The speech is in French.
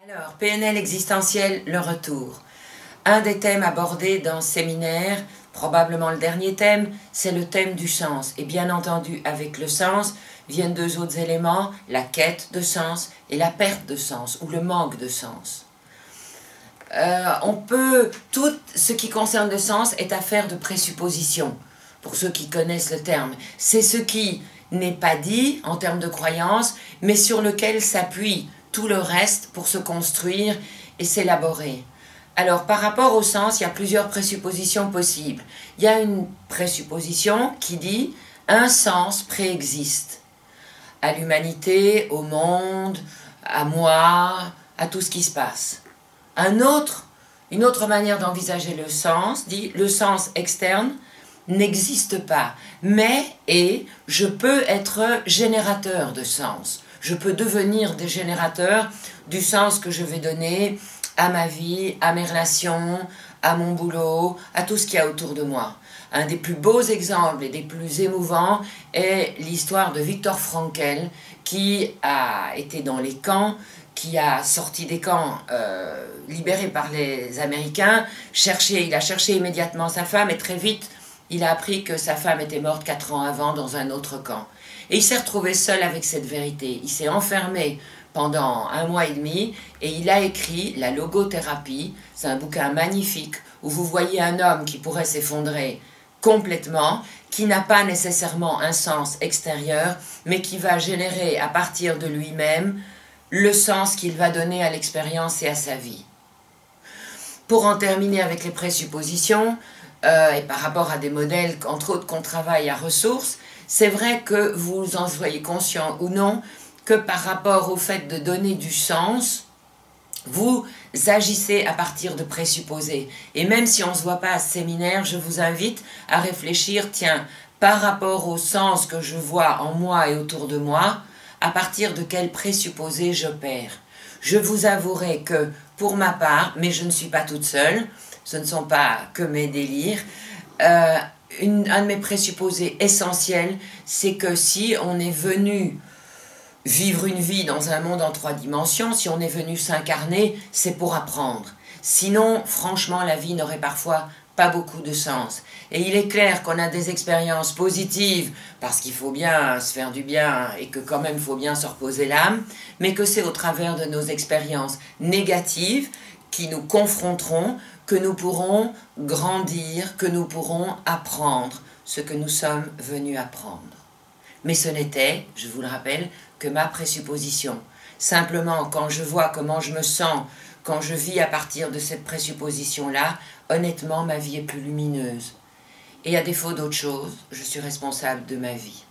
Alors, PNL existentiel, le retour. Un des thèmes abordés dans ce séminaire, probablement le dernier thème, c'est le thème du sens. Et bien entendu, avec le sens, viennent deux autres éléments, la quête de sens et la perte de sens, ou le manque de sens. Tout ce qui concerne le sens est affaire de présupposition, pour ceux qui connaissent le terme. C'est ce qui n'est pas dit en termes de croyance, mais sur lequel s'appuie tout le reste pour se construire et s'élaborer. Alors, par rapport au sens, il y a plusieurs présuppositions possibles. Il y a une présupposition qui dit « un sens préexiste à l'humanité, au monde, à moi, à tout ce qui se passe ». Une autre manière d'envisager le sens dit « le sens externe n'existe pas, mais je peux être générateur de sens. Je peux devenir des générateurs du sens que je vais donner à ma vie, à mes relations, à mon boulot, à tout ce qu'il y a autour de moi. » Un des plus beaux exemples et des plus émouvants est l'histoire de Viktor Frankl, qui a été dans les camps, qui a sorti des camps libérés par les Américains. Il a cherché immédiatement sa femme et très vite, il a appris que sa femme était morte 4 ans avant dans un autre camp. Et il s'est retrouvé seul avec cette vérité. Il s'est enfermé pendant 1 mois et demi et il a écrit La logothérapie. C'est un bouquin magnifique où vous voyez un homme qui pourrait s'effondrer complètement, qui n'a pas nécessairement un sens extérieur, mais qui va générer à partir de lui-même le sens qu'il va donner à l'expérience et à sa vie. Pour en terminer avec les présuppositions, et par rapport à des modèles, entre autres, qu'on travaille à ressources, c'est vrai que vous en soyez conscient ou non, que par rapport au fait de donner du sens, vous agissez à partir de présupposés. Et même si on ne se voit pas à ce séminaire, je vous invite à réfléchir, tiens, par rapport au sens que je vois en moi et autour de moi, à partir de quel présupposé j'opère. Je vous avouerai que, pour ma part, mais je ne suis pas toute seule, ce ne sont pas que mes délires, un de mes présupposés essentiels, c'est que si on est venu vivre une vie dans un monde en 3 dimensions, si on est venu s'incarner, c'est pour apprendre. Sinon, franchement, la vie n'aurait parfois pas beaucoup de sens. Et il est clair qu'on a des expériences positives, parce qu'il faut bien se faire du bien et que quand même il faut bien se reposer l'âme, mais que c'est au travers de nos expériences négatives qui nous confronteront, que nous pourrons grandir, que nous pourrons apprendre ce que nous sommes venus apprendre. Mais ce n'était, je vous le rappelle, que ma présupposition. Simplement, quand je vois comment je me sens, quand je vis à partir de cette présupposition-là, honnêtement, ma vie est plus lumineuse. Et à défaut d'autre chose, je suis responsable de ma vie.